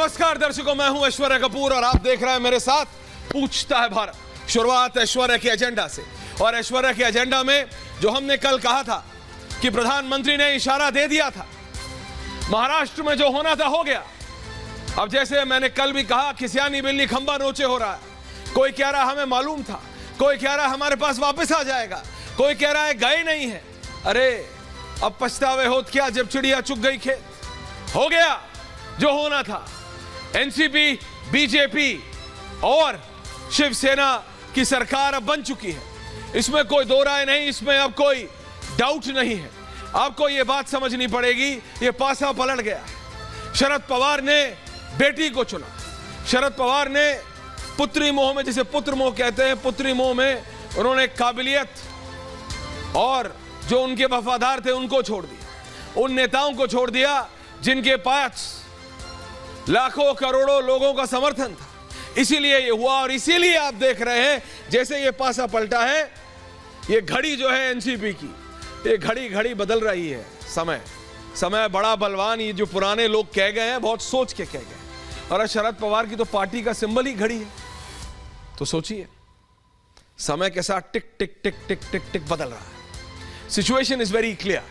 नमस्कार दर्शकों, मैं हूं ऐश्वर्या कपूर और आप देख रहे हैं मेरे साथ पूछता है भारत। शुरुआत ऐश्वर्या के एजेंडा से, और ऐश्वर्या के एजेंडा में जो हमने कल कहा था कि प्रधानमंत्री ने इशारा दे दिया था, महाराष्ट्र में जो होना था हो गया। अब जैसे मैंने कल भी कहा कि सियानी बिल्ली खंबा नोचे हो रहा है। कोई कह रहा हमें मालूम था, कोई कह रहा हमारे पास वापस आ जाएगा, कोई कह रहा है गए नहीं है। अरे अब पछतावे होत क्या जब चिड़िया चुग गई खेत। हो गया जो होना था। एनसीपी, बीजेपी और शिवसेना की सरकार अब बन चुकी है, इसमें कोई दो राय नहीं, इसमें अब कोई डाउट नहीं है। आपको यह बात समझनी पड़ेगी, यह पासा पलट गया है। शरद पवार ने बेटी को चुना। शरद पवार ने पुत्री मोह में, जिसे पुत्र मोह कहते हैं, पुत्री मोह में उन्होंने काबिलियत और जो उनके वफादार थे उनको छोड़ दिया। उन नेताओं को छोड़ दिया जिनके पास लाखों करोड़ों लोगों का समर्थन था। इसीलिए ये हुआ और इसीलिए आप देख रहे हैं जैसे ये पासा पलटा है। ये घड़ी जो है एनसीपी की, ये घड़ी घड़ी बदल रही है। समय बड़ा बलवान, ये जो पुराने लोग कह गए हैं बहुत सोच के कह गए। और शरद पवार की तो पार्टी का सिंबल ही घड़ी है। तो सोचिए, समय के साथ टिक टिक टिक टिक टिक टिक बदल रहा है। Situation is very clear.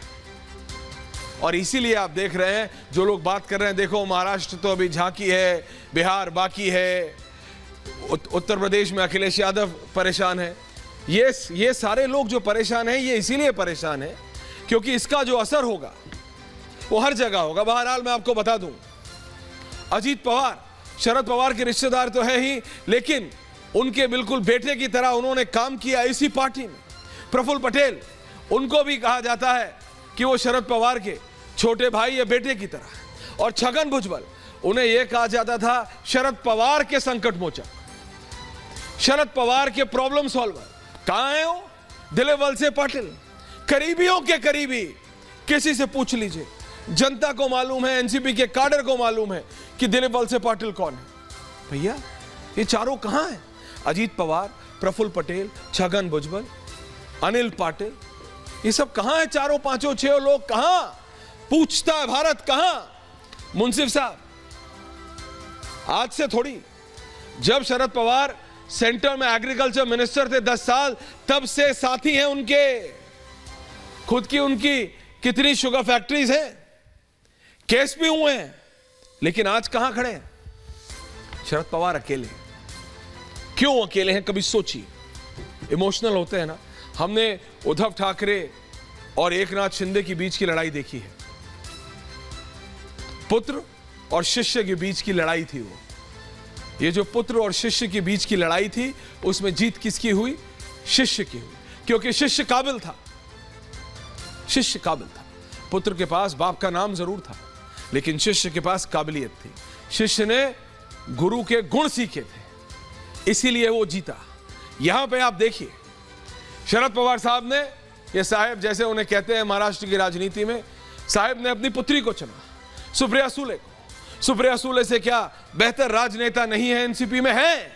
और इसीलिए आप देख रहे हैं जो लोग बात कर रहे हैं, देखो महाराष्ट्र तो अभी झांकी है, बिहार बाकी है, उत्तर प्रदेश में अखिलेश यादव परेशान है। ये सारे लोग जो परेशान हैं, ये इसीलिए परेशान है क्योंकि इसका जो असर होगा वो हर जगह होगा। बहरहाल मैं आपको बता दूं, अजीत पवार शरद पवार के रिश्तेदार तो है ही, लेकिन उनके बिल्कुल बेटे की तरह उन्होंने काम किया इसी पार्टी में। प्रफुल्ल पटेल, उनको भी कहा जाता है कि वो शरद पवार के छोटे भाई या बेटे की तरह। और छगन भुजबल, उन्हें यह कहा जाता था शरद पवार के संकट मोचक, शरद पवार के प्रॉब्लम सॉल्वर। कहां है वो? दिलीप वलसे पाटिल, करीबियों के करीबी। किसी से पूछ लीजिए, जनता को मालूम है, एनसीपी के काडर को मालूम है कि दिलीप वलसे पाटिल कौन है। भैया ये चारों कहां हैं? अजीत पवार, प्रफुल्ल पटेल, छगन भुजबल, अनिल पाटिल, ये सब कहां है? चारों पांचों छह लोग कहां? पूछता है भारत कहां? मुंसिफ साहब, आज से थोड़ी, जब शरद पवार सेंटर में एग्रीकल्चर मिनिस्टर थे 10 साल, तब से साथी हैं उनके। खुद की उनकी कितनी शुगर फैक्ट्रीज हैं, केस भी हुए हैं, लेकिन आज कहां खड़े हैं? शरद पवार अकेले। क्यों अकेले हैं? कभी सोचिए। इमोशनल होते हैं ना। हमने उद्धव ठाकरे और एकनाथ शिंदे के बीच की लड़ाई देखी है। पुत्र और शिष्य के बीच की लड़ाई थी वो। ये जो पुत्र और शिष्य के बीच की लड़ाई थी, उसमें जीत किसकी हुई? शिष्य की हुई, क्योंकि शिष्य काबिल था। शिष्य काबिल था। पुत्र के पास बाप का नाम जरूर था, लेकिन शिष्य के पास काबिलियत थी। शिष्य ने गुरु के गुण सीखे थे, इसीलिए वो जीता। यहां पे आप देखिए, शरद पवार साहब ने, ये साहब जैसे उन्हें कहते हैं महाराष्ट्र की राजनीति में, साहब ने अपनी पुत्री को चुना, सुप्रिया सुले को। सुप्रिया सुले से क्या बेहतर राजनेता नहीं है एनसीपी में? है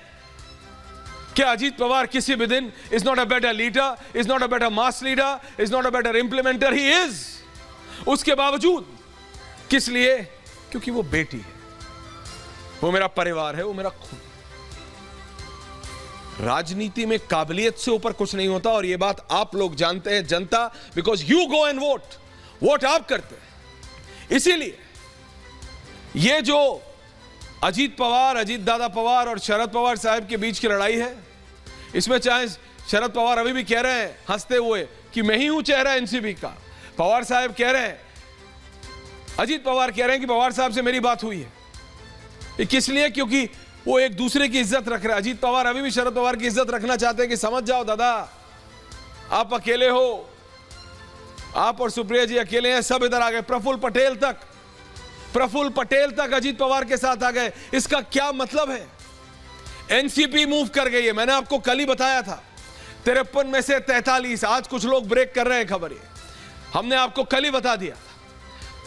क्या अजीत पवार किसी भी दिन is not a better leader, is not a better mass leader, is not a better implementer? He is. उसके बावजूद किस लिए? क्योंकि वो बेटी है, वो मेरा परिवार है, वो मेरा खून। राजनीति में काबिलियत से ऊपर कुछ नहीं होता, और ये बात आप लोग जानते हैं, जनता, because you go and vote आप करते हैं। इसीलिए ये जो अजीत पवार, अजीत दादा पवार और शरद पवार साहब के बीच की लड़ाई है, इसमें चाहे शरद पवार अभी भी कह रहे हैं हंसते हुए कि मैं ही हूं चेहरा एनसीपी का, पवार साहब कह रहे हैं, अजीत पवार कह रहे हैं कि पवार साहब से मेरी बात हुई है। ये किस लिए? क्योंकि वो एक दूसरे की इज्जत रख रहे हैं। अजीत पवार अभी भी शरद पवार की इज्जत रखना चाहते हैं कि समझ जाओ दादा, आप अकेले हो, आप और सुप्रिया जी अकेले हैं, सब इधर आ गए। प्रफुल्ल पटेल तक अजीत पवार के साथ आ गए। इसका क्या मतलब है? एनसीपी मूव कर गई है। मैंने आपको कल ही बताया था, 53 में से 43। आज कुछ लोग ब्रेक कर रहे हैं खबर, हमने आपको कल ही बता दिया था।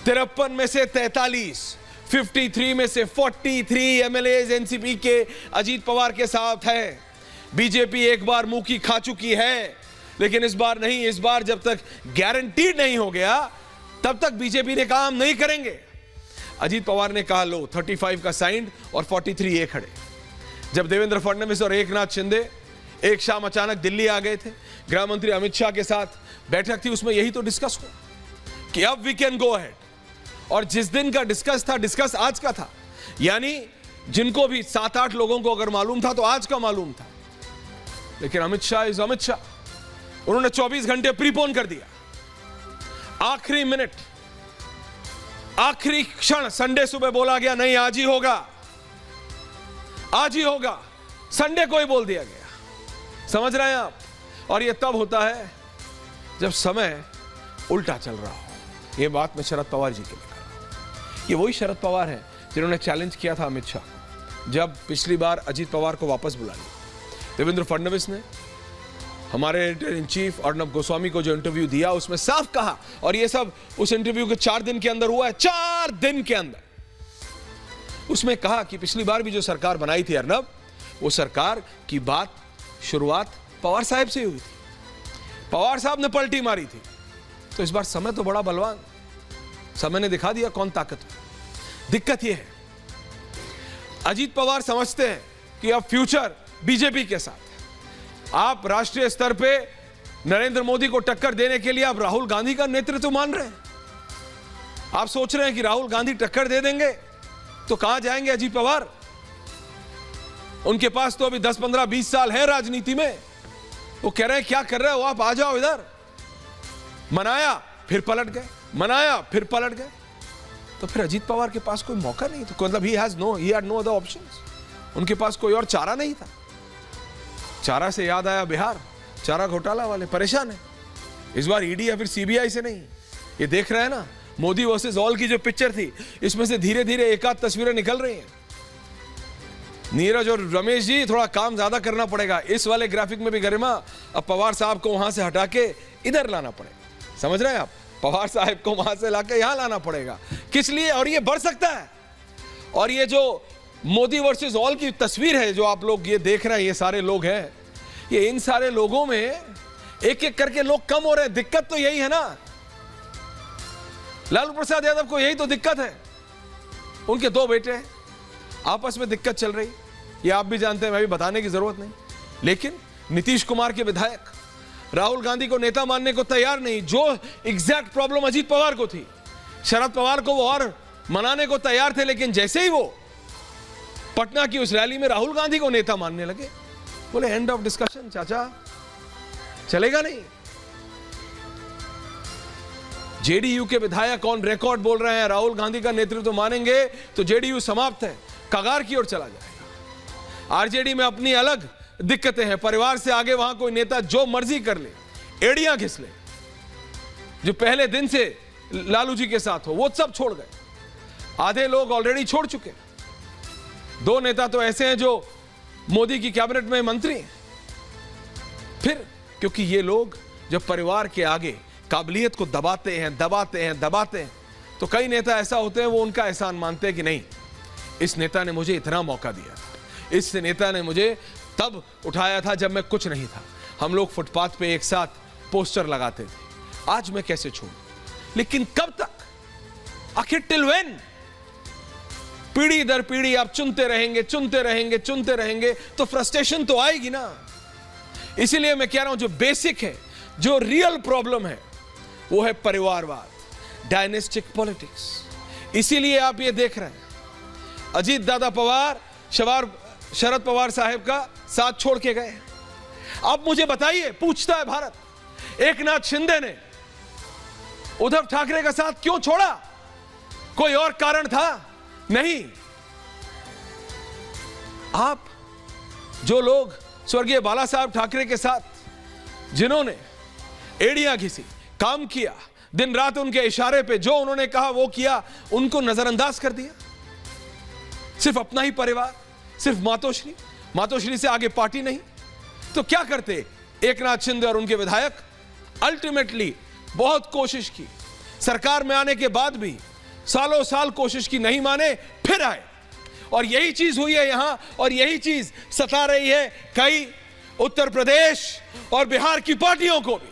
53 में से 43, 53 में से 43 एमएलए एनसीपी के अजीत पवार के साथ है। बीजेपी एक बार मुंह की खा चुकी है, लेकिन इस बार नहीं। इस बार जब तक गारंटी नहीं हो गया, तब तक बीजेपी ने काम नहीं करेंगे। अजीत पवार ने कहा लो 35 का साइंड और 43 ये खड़े। जब देवेंद्र फडणवीस और एकनाथ शिंदे एक शाम अचानक दिल्ली आ गए थे, गृह मंत्री अमित शाह के साथ बैठक थी, उसमें यही तो डिस्कस हुआ कि अब वी कैन गो अहेड। और जिस दिन का डिस्कस था, डिस्कस आज का था, यानी जिनको भी 7-8 लोगों को अगर मालूम था तो आज का मालूम था। लेकिन अमित शाह इज अमित शाह, उन्होंने 24 घंटे प्रीपोन कर दिया। आखिरी मिनट, आखिरी क्षण संडे सुबह बोला गया नहीं आज ही होगा, आज ही होगा, संडे को ही बोल दिया गया। समझ रहे हैं आप? और यह तब होता है जब समय उल्टा चल रहा हो। यह बात मैं शरद पवार जी के लिए कर रहा हूं। ये वही शरद पवार हैं जिन्होंने चैलेंज किया था अमित शाह को, जब पिछली बार अजीत पवार को वापस बुला लिया। देवेंद्र फडणवीस ने हमारे editor in chief Arnab Goswami को जो इंटरव्यू दिया उसमें साफ कहा, और ये सब उस इंटरव्यू के 4 दिन के अंदर हुआ है, 4 दिन के अंदर उसमें कहा कि पिछली बार भी जो सरकार बनाई थी अर्नब, वो सरकार की बात शुरुआत पवार साहब से हुई थी, पवार साहब ने पलटी मारी थी। तो इस बार समय तो बड़ा बलवान, समय ने दिखा दिया कौन ताकतवर। दिक्कत यह है अजीत पवार समझते हैं कि अब फ्यूचर बीजेपी के साथ है। आप राष्ट्रीय स्तर पे नरेंद्र मोदी को टक्कर देने के लिए आप राहुल गांधी का नेतृत्व मान रहे हैं। आप सोच रहे हैं कि राहुल गांधी टक्कर दे देंगे तो कहां जाएंगे अजीत पवार? उनके पास तो अभी 10, 15, 20 साल है राजनीति में। वो कह रहे हैं क्या कर रहे हो आप, आ जाओ इधर। मनाया फिर पलट गए, मनाया फिर पलट गए। तो फिर अजीत पवार के पास कोई मौका नहीं, तो मतलब ही हैड नो अदर ऑप्शंस। उनके पास कोई और चारा नहीं था। चारा से याद आया बिहार, चारा घोटाला वाले परेशान है इस बार ईडी या फिर सीबीआई से नहीं। ये देख रहे हैं ना, मोदी वर्सेस ऑल की जो पिक्चर थी, इसमें से धीरे धीरे एक आध तस्वीरें निकल रही हैं। नीरज और रमेश जी, थोड़ा काम ज्यादा करना पड़ेगा इस वाले ग्राफिक में भी। गरिमा, अब पवार साहब को वहां से हटा के इधर लाना पड़ेगा। समझ रहे हैं आप? पवार साहब को वहां से लाके यहां लाना पड़ेगा। किस लिए? और ये बढ़ सकता है। और ये जो मोदी वर्सेस ऑल की तस्वीर है जो आप लोग ये देख रहे हैं, ये सारे लोग हैं, ये इन सारे लोगों में एक एक करके लोग कम हो रहे हैं। दिक्कत तो यही है ना, लालू प्रसाद यादव को यही तो दिक्कत है। उनके 2 बेटे हैं, आपस में दिक्कत चल रही, ये आप भी जानते हैं, मैं भी बताने की जरूरत नहीं। लेकिन नीतीश कुमार के विधायक राहुल गांधी को नेता मानने को तैयार नहीं। जो एग्जैक्ट प्रॉब्लम अजीत पवार को थी, शरद पवार को वो और मनाने को तैयार थे, लेकिन जैसे ही वो पटना की उस रैली में राहुल गांधी को नेता मानने लगे, बोले एंड ऑफ डिस्कशन चाचा, चलेगा नहीं। जेडीयू के विधायक ऑन रिकॉर्ड बोल रहे हैं राहुल गांधी का नेतृत्व मानेंगे तो जेडीयू समाप्त है, कगार की ओर चला जाएगा। आरजेडी में अपनी अलग दिक्कतें हैं, परिवार से आगे वहां कोई नेता जो मर्जी कर ले, एड़ियां घिस ले, जो पहले दिन से लालू जी के साथ हो, वो सब छोड़ गए। आधे लोग ऑलरेडी छोड़ चुके। 2 नेता तो ऐसे हैं जो मोदी की कैबिनेट में मंत्री हैं। फिर क्योंकि ये लोग जब परिवार के आगे काबिलियत को दबाते हैं, तो कई नेता ऐसा होते हैं वो उनका एहसान मानते हैं कि नहीं, इस नेता ने मुझे इतना मौका दिया, इस नेता ने मुझे तब उठाया था जब मैं कुछ नहीं था, हम लोग फुटपाथ पे एक साथ पोस्टर लगाते थे, आज मैं कैसे छोड़ूं? लेकिन कब तक? आखिर टिल व्हेन? पीढ़ी दर पीढ़ी आप चुनते रहेंगे तो फ्रस्ट्रेशन तो आएगी ना। इसीलिए मैं कह रहा हूं जो बेसिक है, जो रियल प्रॉब्लम है, वो है परिवारवाद, डायनेस्टिक पॉलिटिक्स। इसीलिए आप ये देख रहे हैं अजीत दादा पवार शरद पवार साहब का साथ छोड़ के गए। अब मुझे बताइए, पूछता है भारत, एकनाथ शिंदे ने उद्धव ठाकरे का साथ क्यों छोड़ा? कोई और कारण था? नहीं। आप जो लोग स्वर्गीय बाला साहब ठाकरे के साथ जिन्होंने एड़ियां घिसी, काम किया, दिन रात उनके इशारे पे जो उन्होंने कहा वो किया, उनको नजरअंदाज कर दिया। सिर्फ अपना ही परिवार, सिर्फ मातोश्री से आगे पार्टी नहीं। तो क्या करते एकनाथ शिंदे और उनके विधायक? अल्टीमेटली बहुत कोशिश की, सरकार में आने के बाद भी सालों साल कोशिश की, नहीं माने, फिर आए। और यही चीज हुई है यहां, और यही चीज सता रही है कई उत्तर प्रदेश और बिहार की पार्टियों को भी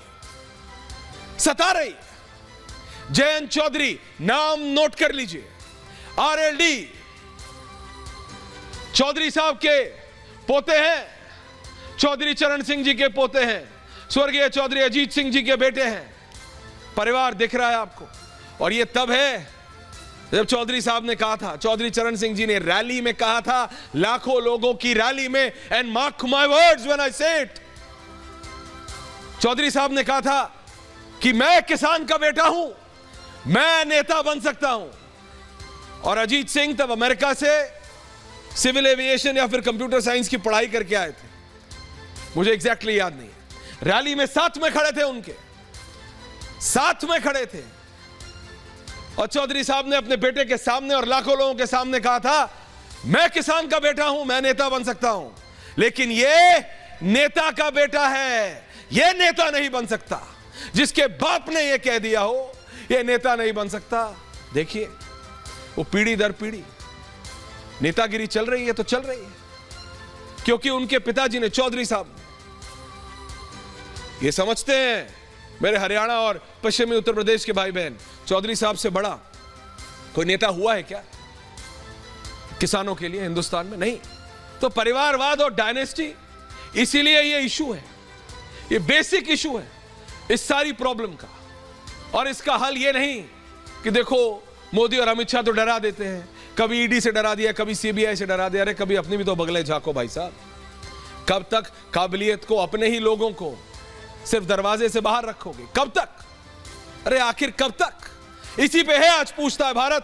सता रही है। जयंत चौधरी, नाम नोट कर लीजिए, आरएलडी चौधरी साहब के पोते हैं, चौधरी चरण सिंह जी के पोते हैं, स्वर्गीय चौधरी अजीत सिंह जी के बेटे हैं। परिवार दिख रहा है आपको। और ये तब है जब चौधरी साहब ने कहा था, चौधरी चरण सिंह जी ने रैली में कहा था, लाखों लोगों की रैली में, and mark my words when I से इट, चौधरी साहब ने कहा था कि मैं किसान का बेटा हूं, मैं नेता बन सकता हूं। और अजीत सिंह तब अमेरिका से सिविल एविएशन या फिर कंप्यूटर साइंस की पढ़ाई करके आए थे, मुझे एग्जैक्टली याद नहीं है। रैली में साथ में खड़े थे, उनके साथ में खड़े थे, और चौधरी साहब ने अपने बेटे के सामने और लाखों लोगों के सामने कहा था, मैं किसान का बेटा हूं, मैं नेता बन सकता हूं। लेकिन ये नेता का बेटा है, ये नेता नहीं बन सकता। जिसके बाप ने ये कह दिया हो, ये नेता नहीं बन सकता। देखिए, वो पीढ़ी दर पीढ़ी नेतागिरी चल रही है तो चल रही है, क्योंकि उनके पिताजी ने, चौधरी साहब, ये समझते हैं, मेरे हरियाणा और पश्चिमी उत्तर प्रदेश के भाई बहन, चौधरी साहब से बड़ा कोई नेता हुआ है क्या किसानों के लिए हिंदुस्तान में? नहीं। तो परिवारवाद और डायनेस्टी, इसीलिए ये इशू है, ये बेसिक इशू है इस सारी प्रॉब्लम का। और इसका हल ये नहीं कि देखो मोदी और अमित शाह तो डरा देते हैं, कभी ईडी से डरा दिया, कभी सीबीआई से डरा दिया। अरे कभी अपनी भी तो बगले झांको भाई साहब। कब तक काबिलियत को, अपने ही लोगों को सिर्फ दरवाजे से बाहर रखोगे? कब तक? अरे आखिर कब तक? इसी पे है आज पूछता है भारत।